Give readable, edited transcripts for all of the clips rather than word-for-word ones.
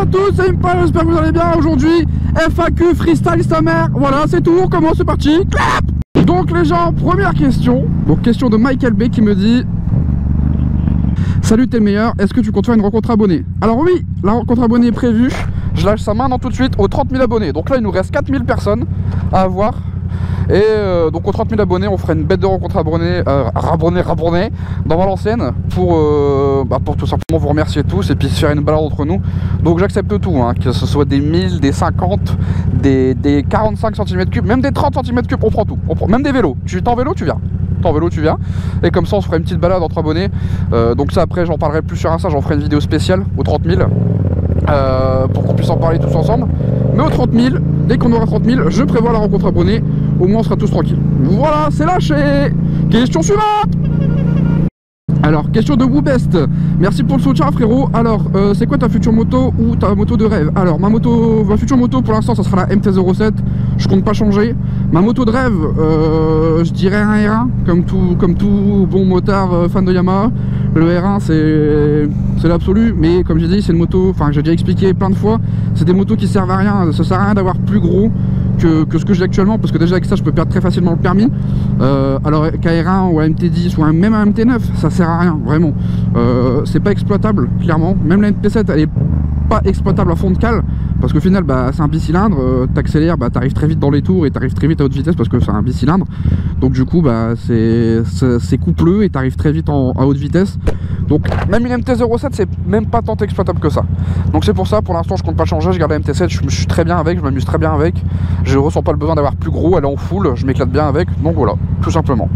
tous, c'est Impal, j'espère que vous allez bien. Aujourd'hui, FAQ freestyle sa mère. Voilà, c'est tout, on commence, c'est parti. Clap. Donc les gens, première question. Donc question de Michael B qui me dit: salut, t'es le meilleur, est-ce que tu comptes faire une rencontre abonnée? Alors oui, la rencontre abonnée est prévue. Je lâche ça maintenant tout de suite aux 30 000 abonnés. Donc là, il nous reste 4 000 personnes à avoir. Et donc aux 30 000 abonnés, on ferait une bête de rencontre abonnée, dans Valenciennes pour tout simplement vous remercier tous et puis se faire une balade entre nous. Donc j'accepte tout, hein, que ce soit des 1000, des 50, des 45 cm3, même des 30 cm3, on prend tout. On prend, même des vélos. Tu es en vélo, tu viens. En vélo tu viens, et comme ça on se ferait une petite balade entre abonnés. Donc ça après j'en parlerai plus sur Insta, j'en ferai une vidéo spéciale aux 30 000 pour qu'on puisse en parler tous ensemble. Mais aux 30 000, dès qu'on aura 30 000, je prévois la rencontre abonnée. Au moins on sera tous tranquilles. Voilà, c'est lâché. Question suivante. Alors, question de Woobest. Merci pour le soutien, frérot. Alors, c'est quoi ta future moto ou ta moto de rêve? Alors, ma future moto pour l'instant, ça sera la MT-07. Je compte pas changer. Ma moto de rêve, je dirais un R1, comme tout bon motard fan de Yamaha. Le R1, c'est l'absolu, mais comme j'ai dit, c'est une moto, enfin, j'ai déjà expliqué plein de fois, c'est des motos qui servent à rien. Ça sert à rien d'avoir plus gros que ce que j'ai actuellement, parce que déjà avec ça je peux perdre très facilement le permis, alors qu'un R1 ou un MT10 ou même un MT9 ça sert à rien, vraiment. C'est pas exploitable, clairement. Même la MT7 elle est pas exploitable à fond de cale, parce qu'au final c'est un bicylindre, t'accélères, t'arrives très vite dans les tours et t'arrives très vite à haute vitesse parce que c'est un bicylindre, donc du coup c'est coupleux et t'arrives très vite à haute vitesse. Donc même une MT-07 c'est même pas tant exploitable que ça. Donc c'est pour ça, pour l'instant je compte pas changer, je garde la MT-7, je suis très bien avec, je m'amuse très bien avec, je ressens pas le besoin d'avoir plus gros, elle est en full, je m'éclate bien avec, donc voilà, tout simplement.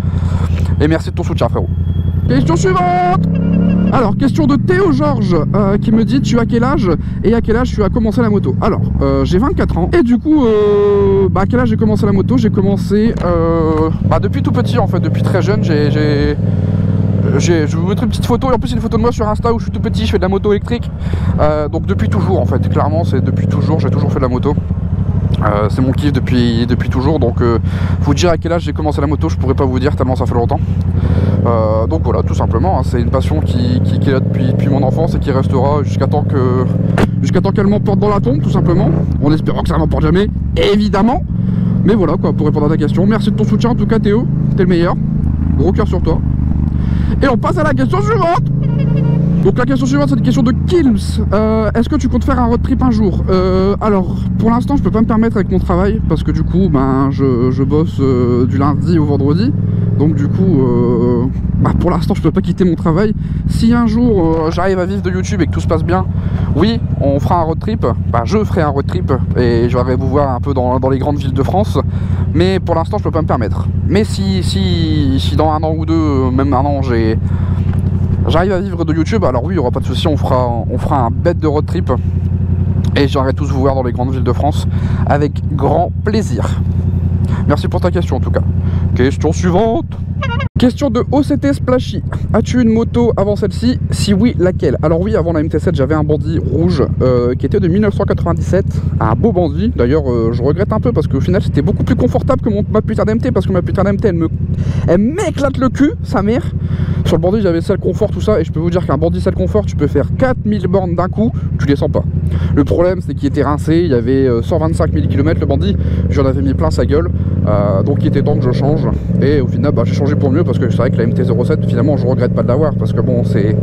Et merci de ton soutien, frérot. Question suivante. Alors, question de Théo Georges qui me dit: tu as quel âge et à quel âge tu as commencé la moto? Alors, j'ai 24 ans et du coup, à quel âge j'ai commencé la moto? J'ai commencé depuis tout petit en fait, depuis très jeune. Je vais vous mettre une petite photo, et en plus c'est une photo de moi sur Insta où je suis tout petit, je fais de la moto électrique. Donc depuis toujours en fait, clairement c'est depuis toujours, j'ai toujours fait de la moto. C'est mon kiff depuis toujours, donc vous dire à quel âge j'ai commencé la moto, je pourrais pas vous dire tellement ça fait longtemps. Donc voilà, tout simplement, hein, c'est une passion qui est là depuis mon enfance et qui restera jusqu'à temps qu'elle m'emporte dans la tombe, tout simplement, en espérant que ça m'emporte jamais, évidemment. Mais voilà quoi, pour répondre à ta question, merci de ton soutien en tout cas Théo, t'es le meilleur, gros cœur sur toi. Et on passe à la question suivante. Donc la question suivante c'est une question de Kilms. Est-ce que tu comptes faire un road trip un jour? Alors pour l'instant je peux pas me permettre avec mon travail, parce que du coup je bosse du lundi au vendredi. Donc du coup pour l'instant je peux pas quitter mon travail. Si un jour j'arrive à vivre de YouTube et que tout se passe bien, oui on fera un road trip, je ferai un road trip et je vais vous voir un peu dans les grandes villes de France. Mais pour l'instant je peux pas me permettre. Mais si dans un an ou deux, même un an, j'arrive à vivre de YouTube, alors oui, il n'y aura pas de souci, on fera un bête de road trip et j'aimerais tous vous voir dans les grandes villes de France avec grand plaisir. Merci pour ta question en tout cas. Question suivante. Question de OCT Splashy. As-tu une moto avant celle-ci? Si oui, laquelle? Alors oui, avant la MT7 j'avais un bandit rouge qui était de 1997, un beau bandit. D'ailleurs je regrette un peu parce qu'au final c'était beaucoup plus confortable que ma putain d'MT, parce que ma putain d'MT elle m'éclate le cul, sa mère. Sur le bandit j'avais celle confort, tout ça, et je peux vous dire qu'un bandit celle confort tu peux faire 4000 bornes d'un coup, tu descends pas. Le problème c'est qu'il était rincé, il y avait 125 000 km le bandit, j'en avais mis plein sa gueule, donc il était temps que je change, et au final j'ai changé pour mieux, parce que c'est vrai que la MT-07 finalement je regrette pas de l'avoir, parce que bon c'est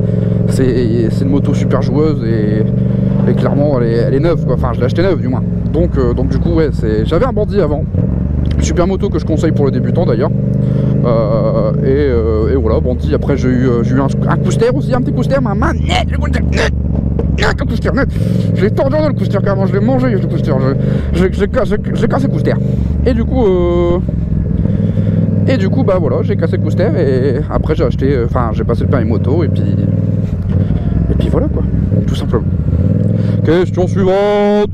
une moto super joueuse et clairement elle est neuve quoi, enfin je l'ai acheté neuve du moins. Donc du coup ouais, j'avais un bandit avant, super moto que je conseille pour les débutants d'ailleurs. Et voilà, bandit. Après j'ai eu un Couster aussi, un petit Couster, ma main net, le Couster net, un Couster net. Je l'ai tordu dans le Couster carrément, je l'ai mangé le Couster, je l'ai cassé le Couster. Et du coup voilà, j'ai cassé le Couster et après j'ai acheté, j'ai passé le permis moto et puis voilà quoi, tout simplement. Question suivante.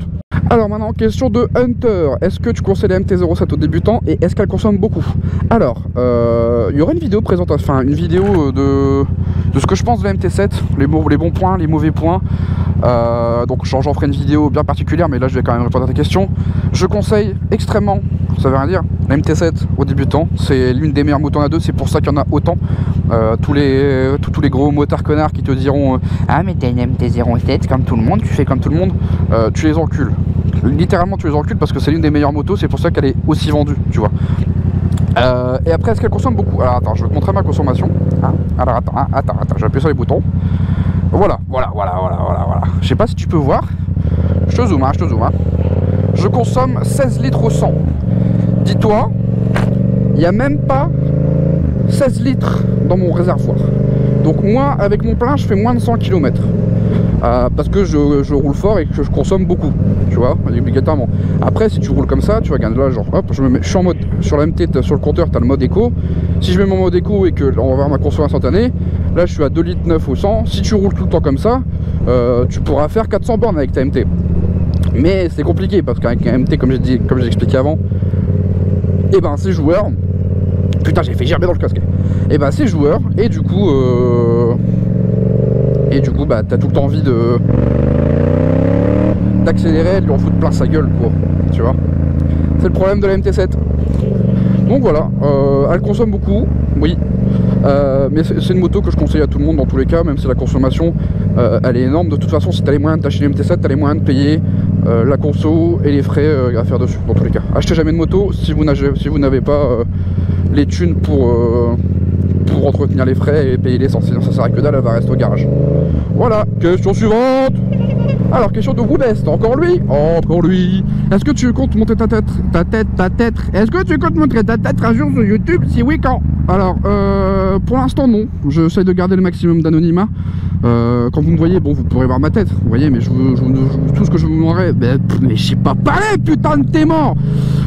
Alors maintenant, question de Hunter. Est-ce que tu conseilles la MT-07 aux débutants et est-ce qu'elle consomme beaucoup? Alors, il y aura une vidéo présentation, une vidéo de ce que je pense de la MT-7, les bons points, les mauvais points. Donc j'en ferai une vidéo bien particulière, mais là je vais quand même répondre à ta question. Je conseille extrêmement, ça veut rien dire, la MT7 aux débutants. C'est l'une des meilleures motos en A2, c'est pour ça qu'il y en a autant. Tous les gros motards connards qui te diront ah mais t'as une MT-07 comme tout le monde, tu fais comme tout le monde, tu les encules. Littéralement tu les encules parce que c'est l'une des meilleures motos, c'est pour ça qu'elle est aussi vendue, tu vois. Et après, est-ce qu'elle consomme beaucoup? Alors attends, je vais te montrer ma consommation. Alors attends, je vais appuyer sur les boutons. Voilà. Je sais pas si tu peux voir. Je te zoome. Je consomme 16 litres au 100. Dis-toi, il n'y a même pas 16 litres dans mon réservoir. Donc moi, avec mon plein, je fais moins de 100 km. Parce que je roule fort et que je consomme beaucoup, tu vois, obligatoirement. Après, si tu roules comme ça, tu vas gagner là, genre, hop, je suis en mode, sur la MT, sur le compteur, tu as le mode éco. Si je mets mon mode éco et que on va voir ma consommation instantanée, là, je suis à 2,9 litres au 100. Si tu roules tout le temps comme ça, tu pourras faire 400 bornes avec ta MT. Mais c'est compliqué parce qu'avec un MT, comme j'ai expliqué avant, et ben c'est joueur. Putain, j'ai fait gerber dans le casque. Et ben c'est joueur, et du coup, bah t'as tout le temps envie d'accélérer, de lui en foutre plein sa gueule, quoi. Tu vois. C'est le problème de la MT7. Donc voilà, elle consomme beaucoup, oui. Mais c'est une moto que je conseille à tout le monde dans tous les cas, même si la consommation elle est énorme. De toute façon, si tu as les moyens de t'acheter une MT7, tu as les moyens de payer la conso et les frais à faire dessus, dans tous les cas. Achetez jamais de moto si vous n'avez pas les thunes pour entretenir les frais et payer l'essence, sinon ça sert à que dalle, elle va rester au garage. Voilà, question suivante. Alors, question de Woodest, encore lui. Est-ce que tu comptes monter ta tête? Est-ce que tu comptes montrer ta tête un jour sur YouTube? Si oui, quand? Alors, pour l'instant, non. J'essaie de garder le maximum d'anonymat. Quand vous me voyez, bon, vous pourrez voir ma tête, vous voyez, mais tout ce que je vous demanderai, mais je sais pas parler, putain de t'es mort.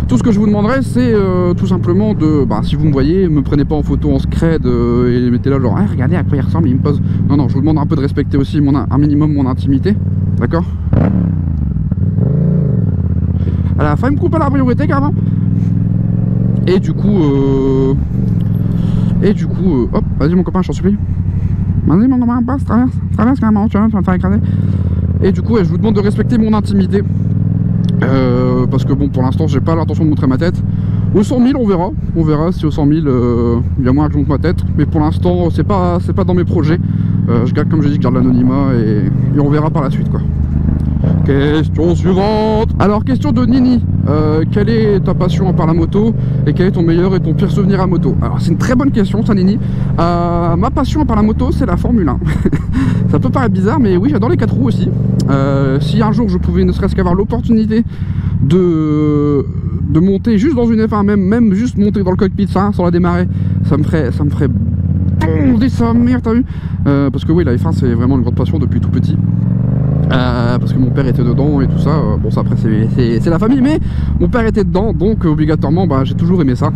Tout ce que je vous demanderai, c'est tout simplement de, si vous me voyez, me prenez pas en photo en scred et mettez là genre, ah, regardez à quoi il ressemble, il me pose. Non, je vous demande un peu de respecter aussi un minimum mon intimité, d'accord? À la fin, il me coupe à la priorité carrément. Et du coup, hop, vas-y mon copain, je t'en supplie. Vas-y mon copain, passe, traverse carrément, tu vas te faire écraser. Et du coup, je vous demande de respecter mon intimité. Parce que bon, pour l'instant, j'ai pas l'intention de montrer ma tête. Au 100 000, on verra si au 100 000, il y a moyen que je montre ma tête. Mais pour l'instant, c'est pas dans mes projets. Je garde, comme j'ai dit, je garde l'anonymat et on verra par la suite, quoi. Question suivante. Alors, question de Nini. Quelle est ta passion par la moto et quel est ton meilleur et ton pire souvenir à moto? Alors, c'est une très bonne question, ça, Nini. Ma passion par la moto, c'est la Formule 1. Ça peut paraître bizarre, mais oui, j'adore les 4 roues aussi. Si un jour je pouvais ne serait-ce qu'avoir l'opportunité de monter juste dans une F1, même juste monter dans le cockpit sans la démarrer, ça me ferait bonder sa mère, t'as vu? Parce que oui, la F1 c'est vraiment une grande passion depuis tout petit. Parce que mon père était dedans et tout ça. Bon, ça après c'est la famille, mais mon père était dedans, donc obligatoirement j'ai toujours aimé ça.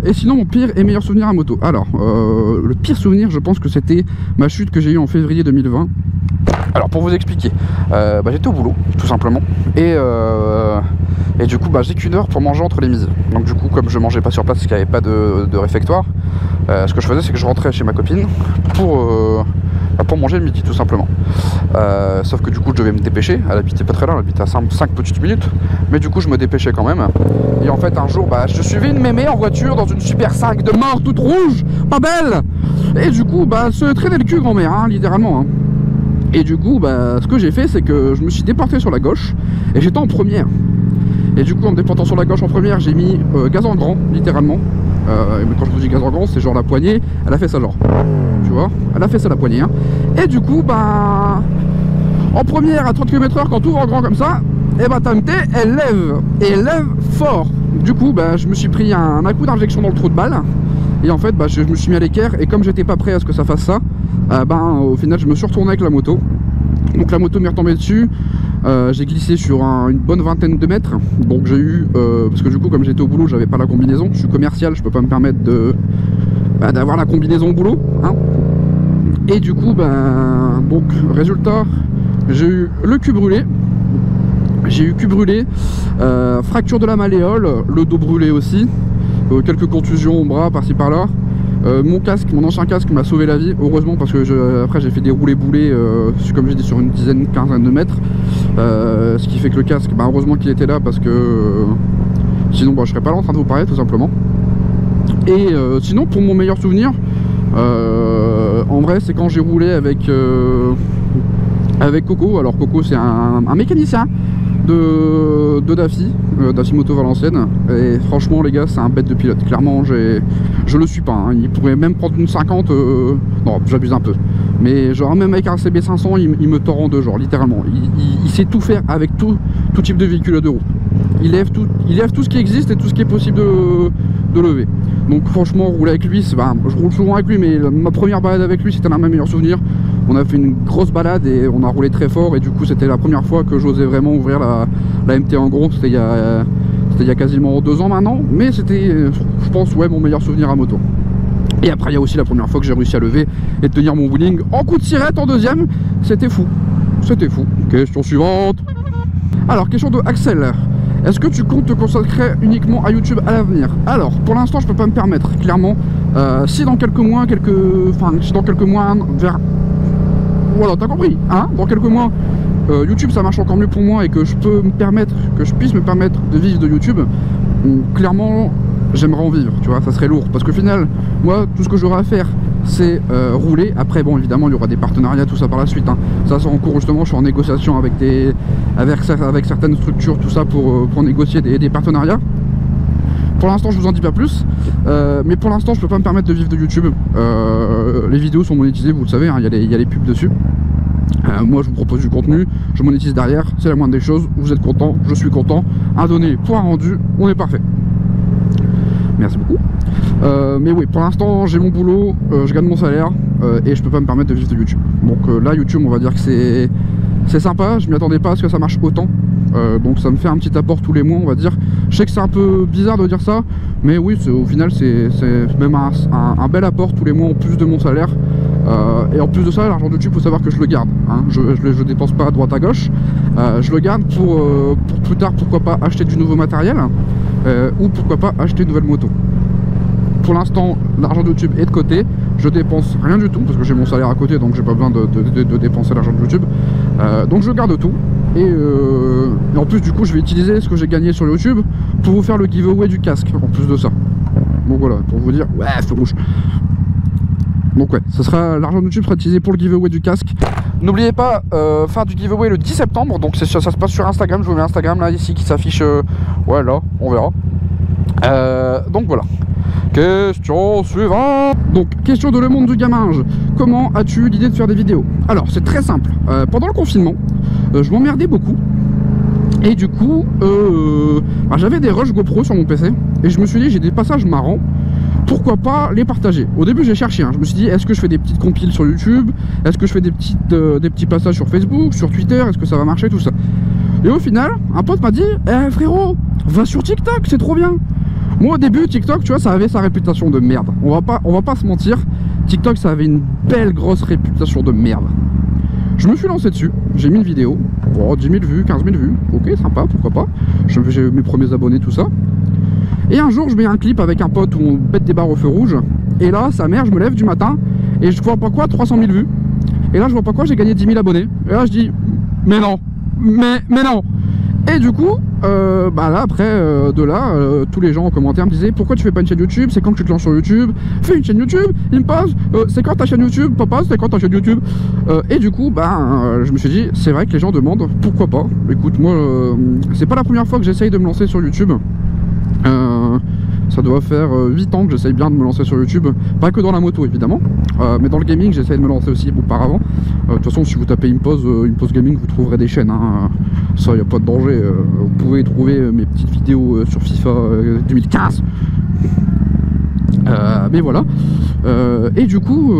Et sinon, mon pire et meilleur souvenir à moto. Alors, le pire souvenir, je pense que c'était ma chute que j'ai eue en février 2020. Alors, pour vous expliquer, j'étais au boulot, tout simplement. Et du coup, j'ai qu'une heure pour manger entre les mises. Donc du coup, comme je mangeais pas sur place parce qu'il n'y avait pas de réfectoire, ce que je faisais, c'est que je rentrais chez ma copine pour manger le midi, tout simplement. Sauf que du coup, je devais me dépêcher. Elle habitait pas très loin, elle habitait à 5 petites minutes. Mais du coup, je me dépêchais quand même. Et en fait, un jour, je suivais une mémé en voiture dans une Super 5 de mort, toute rouge, pas belle. Et du coup, se traîner le cul, grand-mère, hein, littéralement. Hein. Et du coup, ce que j'ai fait, c'est que je me suis déporté sur la gauche et j'étais en première. Et du coup, en me déportant sur la gauche en première, j'ai mis gaz en grand, littéralement. Mais quand je vous dis gaz en grand, c'est genre la poignée, elle a fait ça genre. Tu vois, elle a fait ça la poignée. Hein. Et du coup, en première à 30 km/h, quand tu ouvres en grand comme ça, et ta MT, elle lève. Et elle lève fort. Du coup, je me suis pris un coup d'injection dans le trou de balle. Et en fait, je me suis mis à l'équerre. Et comme j'étais pas prêt à ce que ça fasse ça, au final, je me suis retourné avec la moto. Donc la moto m'est retombée dessus. J'ai glissé sur une bonne vingtaine de mètres. Donc j'ai eu, parce que du coup, comme j'étais au boulot, j'avais pas la combinaison. Je suis commercial, je peux pas me permettre d'avoir la combinaison au boulot. Hein. Et du coup, donc résultat, j'ai eu le cul brûlé. Fracture de la malléole, le dos brûlé aussi, quelques contusions au bras par-ci par-là. Mon casque, mon ancien casque m'a sauvé la vie, heureusement, parce que après j'ai fait des roulés-boulés, comme j'ai dit, sur une dizaine, quinzaine de mètres. Ce qui fait que le casque, bah, heureusement qu'il était là, parce que sinon bah, je serais pas là en train de vous parler tout simplement. Et sinon, pour mon meilleur souvenir, en vrai, c'est quand j'ai roulé avec Coco. Alors Coco, c'est un mécanicien de Daffy Moto Valenciennes, et franchement les gars, c'est un bête de pilote. Clairement, je le suis pas, hein. Il pourrait même prendre une 50, non, j'abuse un peu, mais genre même avec un CB500 il me tord en deux, genre littéralement. Il sait tout faire avec tout type de véhicule à deux roues. Il lève tout ce qui existe et tout ce qui est possible de lever. Donc franchement, rouler avec lui, bah, je roule souvent avec lui, mais ma première balade avec lui, c'était l'un de mes meilleurs souvenirs. On a fait une grosse balade et on a roulé très fort, et du coup c'était la première fois que j'osais vraiment ouvrir la MT en gros. C'était il y a quasiment 2 ans maintenant, mais c'était, je pense, ouais, mon meilleur souvenir à moto. Et après il y a aussi la première fois que j'ai réussi à lever et tenir mon wheeling en coup de sirette en deuxième. C'était fou, c'était fou. Question suivante. Alors, question de Axel. Est-ce que tu comptes te consacrer uniquement à YouTube à l'avenir? Alors, pour l'instant, je peux pas me permettre, clairement. Si dans quelques mois, vers... Voilà, t'as compris, hein? Dans quelques mois, YouTube, ça marche encore mieux pour moi et que je puisse me permettre de vivre de YouTube, clairement, j'aimerais en vivre, tu vois, ça serait lourd. Parce qu'au final, moi, tout ce que j'aurai à faire, c'est rouler. Après, bon, évidemment, il y aura des partenariats, tout ça par la suite, hein. Ça, c'est en cours, justement, je suis en négociation avec certaines structures, tout ça, pour négocier des partenariats. Pour l'instant, je vous en dis pas plus, mais pour l'instant, je peux pas me permettre de vivre de YouTube. Les vidéos sont monétisées, vous le savez, hein, il y a les pubs dessus. Moi, je vous propose du contenu, je monétise derrière, c'est la moindre des choses. Vous êtes content, je suis content. Un donné pour un rendu, on est parfait. Merci beaucoup. Mais oui, pour l'instant, j'ai mon boulot, je gagne mon salaire, et je peux pas me permettre de vivre de YouTube. Donc là, YouTube, on va dire que c'est sympa. Je m'y attendais pas à ce que ça marche autant. Donc ça me fait un petit apport tous les mois, on va dire. Je sais que c'est un peu bizarre de dire ça, mais oui, au final c'est même un bel apport tous les mois en plus de mon salaire. Et en plus de ça, l'argent de YouTube, faut savoir que je le garde, hein. Je dépense pas à droite à gauche. Je le garde pour plus tard, pourquoi pas acheter du nouveau matériel, ou pourquoi pas acheter une nouvelle moto. Pour l'instant, l'argent de YouTube est de côté. Je dépense rien du tout parce que j'ai mon salaire à côté, donc j'ai pas besoin de dépenser l'argent de YouTube. Donc je garde tout. Et en plus, du coup, je vais utiliser ce que j'ai gagné sur YouTube pour vous faire le giveaway du casque. En plus de ça. Donc voilà, pour vous dire, ouais, c'est rouge. Donc ouais, l'argent de YouTube sera utilisé pour le giveaway du casque. N'oubliez pas, faire du giveaway le 10 septembre. Donc ça se passe sur Instagram. Je vous mets Instagram là ici qui s'affiche. Ouais, là, on verra. Donc voilà. Question suivante. Donc, question de Le Monde du Gaminge. Comment as-tu eu l'idée de faire des vidéos? Alors, c'est très simple. Pendant le confinement, je m'emmerdais beaucoup. Et du coup, j'avais des rushs GoPro sur mon PC. Et je me suis dit, j'ai des passages marrants. Pourquoi pas les partager? Au début, j'ai cherché, hein. Je me suis dit, est-ce que je fais des petites compiles sur YouTube? Est-ce que je fais des petits passages sur Facebook, sur Twitter? Est-ce que ça va marcher, tout ça? Et au final, un pote m'a dit, frérot, va sur TikTok, c'est trop bien. Moi au début, TikTok, tu vois, ça avait sa réputation de merde. On va pas se mentir, TikTok, ça avait une belle grosse réputation de merde. Je me suis lancé dessus, j'ai mis une vidéo, 10 000 vues, 15 000 vues, ok, sympa, pourquoi pas. J'ai mes premiers abonnés, tout ça. Et un jour, je mets un clip avec un pote où on pète des barres au feu rouge. Et là, sa mère, je me lève du matin et je vois pas quoi, 300 000 vues. Et là, je vois pas quoi, j'ai gagné 10 000 abonnés. Et là, je dis, mais non, mais non. Et du coup, là après, tous les gens en commentaire me disaient, pourquoi tu fais pas une chaîne YouTube? C'est quand que tu te lances sur YouTube? Fais une chaîne YouTube. Il me passe, c'est quand ta chaîne YouTube? Papa, c'est quand ta chaîne YouTube? Et du coup, je me suis dit, c'est vrai que les gens demandent, pourquoi pas? Écoute, moi, c'est pas la première fois que j'essaye de me lancer sur YouTube. Ça doit faire 8 ans que j'essaye bien de me lancer sur YouTube. Pas que dans la moto évidemment, mais dans le gaming j'essaye de me lancer aussi auparavant. De toute façon, si vous tapez Impose Gaming, vous trouverez des chaînes, hein. Ça, il n'y a pas de danger. Vous pouvez trouver mes petites vidéos sur FIFA 2015. Mais voilà. Et du coup,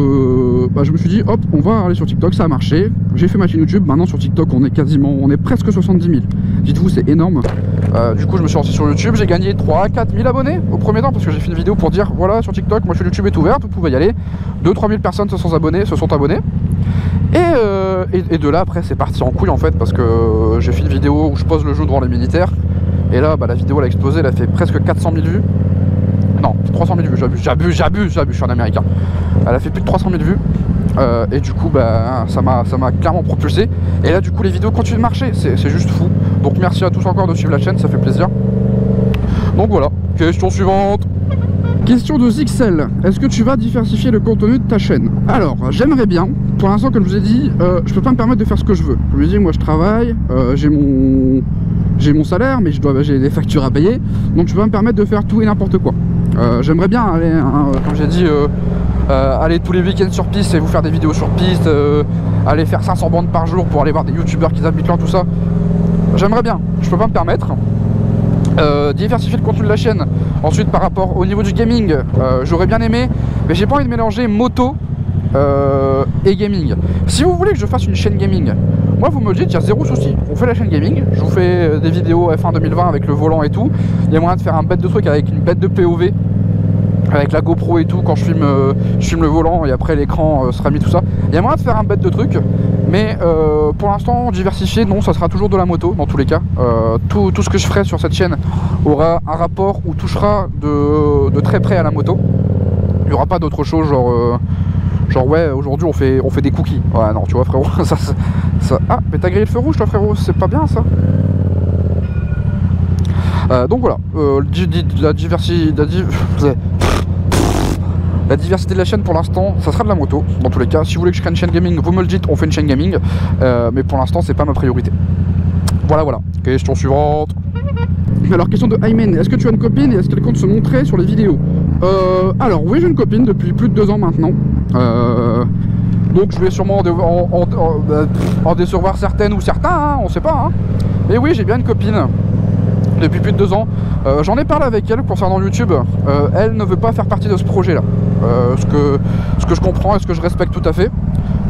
je me suis dit, hop, on va aller sur TikTok, ça a marché. J'ai fait ma chaîne YouTube. Maintenant sur TikTok, on est presque 70 000. Dites-vous, c'est énorme. Du coup, je me suis lancé sur YouTube. J'ai gagné 3-4 000 abonnés au premier temps parce que j'ai fait une vidéo pour dire, voilà, sur TikTok, ma chaîne YouTube est ouverte, vous pouvez y aller. 2-3 000 personnes se sont abonnées. Et de là, après, c'est parti en couille en fait parce que j'ai fait une vidéo où je pose le jeu devant les militaires. Et là, la vidéo elle a explosé, elle a fait presque 400 000 vues. Non, 300 000 vues, j'abuse, je suis un américain. Elle a fait plus de 300 000 vues. Et du coup bah, ça m'a clairement propulsé. Et là du coup les vidéos continuent de marcher, c'est juste fou. Donc merci à tous encore de suivre la chaîne, ça fait plaisir. Donc voilà, question suivante. Question de Zixel, est-ce que tu vas diversifier le contenu de ta chaîne? Alors j'aimerais bien, pour l'instant comme je vous ai dit, je peux pas me permettre de faire ce que je veux. Je me dis moi je travaille, j'ai mon salaire, mais j'ai des factures à payer, donc je peux pas me permettre de faire tout et n'importe quoi. J'aimerais bien aller, comme j'ai dit, aller tous les week-ends sur piste et vous faire des vidéos sur piste, aller faire 500 bandes par jour pour aller voir des youtubeurs qui habitent là, tout ça. J'aimerais bien, je peux pas me permettre. Diversifier le contenu de la chaîne. Ensuite par rapport au niveau du gaming, j'aurais bien aimé, mais j'ai pas envie de mélanger moto et gaming. Si vous voulez que je fasse une chaîne gaming, moi vous me le dites, il y a zéro souci, on fait la chaîne gaming, je vous fais des vidéos F1 2020 avec le volant et tout. Il y a moyen de faire un bête de truc avec une bête de POV, avec la GoPro et tout, quand je filme le volant et après l'écran sera mis tout ça. Il y a moyen de faire un bête de truc, mais pour l'instant diversifier, non, ça sera toujours de la moto dans tous les cas. Tout ce que je ferai sur cette chaîne aura un rapport ou touchera de très près à la moto. Il n'y aura pas d'autre chose genre ouais aujourd'hui on fait des cookies. Ouais non tu vois frérot, ça... Ah mais t'as grillé le feu rouge toi frérot, c'est pas bien ça. Donc voilà, la diversité de la chaîne pour l'instant, ça sera de la moto. Dans tous les cas, si vous voulez que je crée une chaîne gaming, vous me le dites, on fait une chaîne gaming. Mais pour l'instant, c'est pas ma priorité. Voilà. Question suivante. Alors, question de Aymen, est-ce que tu as une copine et est-ce qu'elle compte se montrer sur les vidéos? Alors, oui, j'ai une copine depuis plus de 2 ans maintenant. Donc, je vais sûrement en décevoir certaines ou certains, hein, on sait pas. Hein. Mais oui, j'ai bien une copine. Depuis plus de 2 ans, j'en ai parlé avec elle concernant YouTube. Elle ne veut pas faire partie de ce projet là, ce que je comprends et ce que je respecte tout à fait.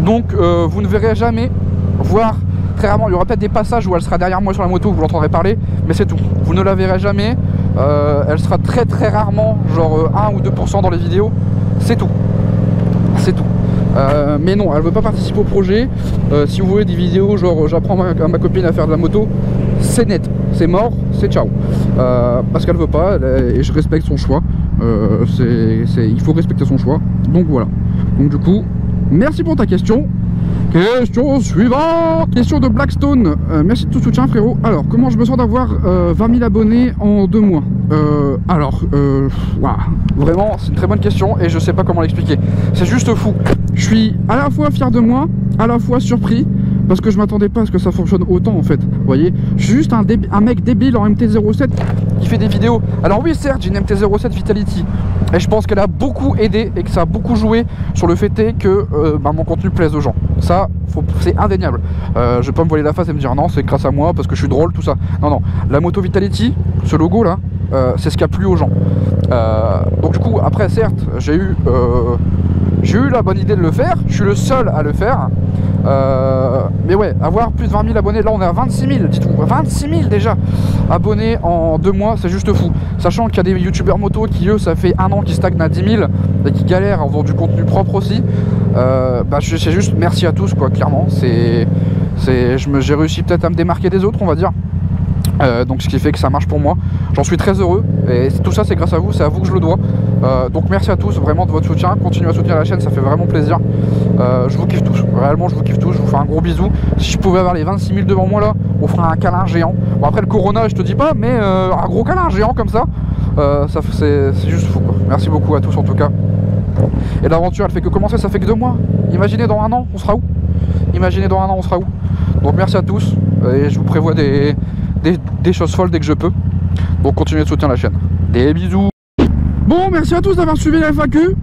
Donc vous ne verrez jamais, voire très rarement, il y aura peut-être des passages où elle sera derrière moi sur la moto, vous l'entendrez parler, mais c'est tout, vous ne la verrez jamais. Elle sera très rarement, genre 1 ou 2% dans les vidéos, c'est tout, mais non, elle veut pas participer au projet. Si vous voulez des vidéos genre j'apprends à ma copine à faire de la moto, c'est net, c'est mort, c'est ciao. Parce qu'elle veut pas, et je respecte son choix. Il faut respecter son choix. Donc voilà. Donc du coup, merci pour ta question. Question suivante. Question de Blackstone. Merci de tout soutien frérot. Alors, comment je me sens d'avoir 20 000 abonnés en 2 mois? Wow. Vraiment, c'est une très bonne question et je sais pas comment l'expliquer. C'est juste fou. Je suis à la fois fier de moi, à la fois surpris. Parce que je m'attendais pas à ce que ça fonctionne autant en fait. Vous voyez, je suis juste un mec débile en MT-07 qui fait des vidéos. Alors oui certes j'ai une MT-07 Vitality et je pense qu'elle a beaucoup aidé et que ça a beaucoup joué sur le fait que mon contenu plaise aux gens. Ça c'est indéniable. Je vais pas me voiler la face et me dire non c'est grâce à moi parce que je suis drôle tout ça. Non, la moto Vitality, ce logo là, c'est ce qui a plu aux gens. Donc du coup après certes j'ai eu la bonne idée de le faire, je suis le seul à le faire. Mais ouais, avoir plus de 20 000 abonnés, là on est à 26 000, dites-vous, 26 000 déjà abonnés en 2 mois, c'est juste fou. Sachant qu'il y a des youtubeurs moto qui eux, ça fait 1 an qu'ils stagnent à 10 000 et qui galèrent en faisant du contenu propre aussi. C'est juste merci à tous quoi, clairement. J'ai réussi peut-être à me démarquer des autres, on va dire. Donc ce qui fait que ça marche pour moi, j'en suis très heureux et tout ça c'est grâce à vous, c'est à vous que je le dois. Donc merci à tous vraiment de votre soutien, continuez à soutenir la chaîne, ça fait vraiment plaisir. Je vous kiffe tous, réellement je vous kiffe tous, je vous fais un gros bisou. Si je pouvais avoir les 26 000 devant moi là, on fera un câlin géant. Bon après le corona je te dis pas, mais un gros câlin géant comme ça, c'est juste fou quoi. Merci beaucoup à tous en tout cas. Et l'aventure elle fait que commencer, ça fait que 2 mois. Imaginez dans 1 an on sera où? Imaginez dans 1 an on sera où? Donc merci à tous et je vous prévois des choses folles dès que je peux. Donc continuez de soutenir la chaîne. Des bisous. Bon, merci à tous d'avoir suivi la FAQ.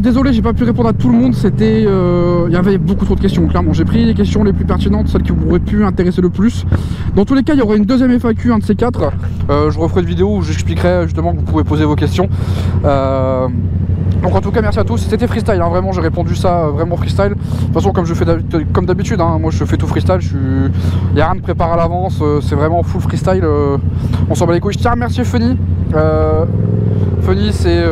Désolé, j'ai pas pu répondre à tout le monde. C'était, il y avait beaucoup trop de questions. Clairement, j'ai pris les questions les plus pertinentes, celles qui vous auraient pu intéresser le plus. Dans tous les cas, il y aura une deuxième FAQ, un de ces 4. Je referai une vidéo où j'expliquerai justement que vous pouvez poser vos questions. Donc en tout cas merci à tous, c'était freestyle, hein, vraiment j'ai répondu ça vraiment freestyle. De toute façon comme je fais comme d'habitude, hein, moi je fais tout freestyle, il n'y a rien de préparé à l'avance, c'est vraiment full freestyle, on s'en bat les couilles. Je tiens à remercier Funny. Funny c'est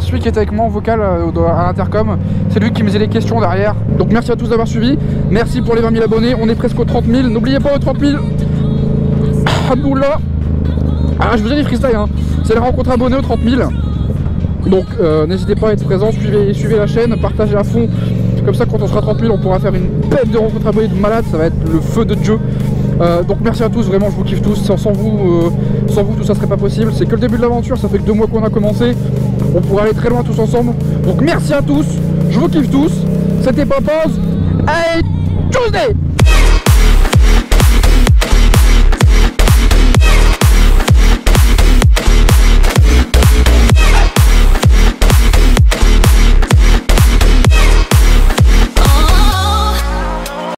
celui qui était avec moi en vocal à l'intercom, c'est lui qui me faisait les questions derrière. Donc merci à tous d'avoir suivi, merci pour les 20 000 abonnés, on est presque aux 30 000, n'oubliez pas aux 30 000. Alhamdoulilah. Ah je vous ai dit freestyle, hein. C'est la rencontre abonnée aux 30 000. Donc n'hésitez pas à être présent, suivez la chaîne, partagez à fond. Comme ça, quand on sera 30 000, on pourra faire une bête de rencontres abonnés de malade. Ça va être le feu de Dieu. Donc merci à tous, vraiment je vous kiffe tous. Sans vous tout ça serait pas possible. C'est que le début de l'aventure, ça fait que 2 mois qu'on a commencé. On pourrait aller très loin tous ensemble. Donc merci à tous, je vous kiffe tous. C'était Popose. Hey, Tuesday.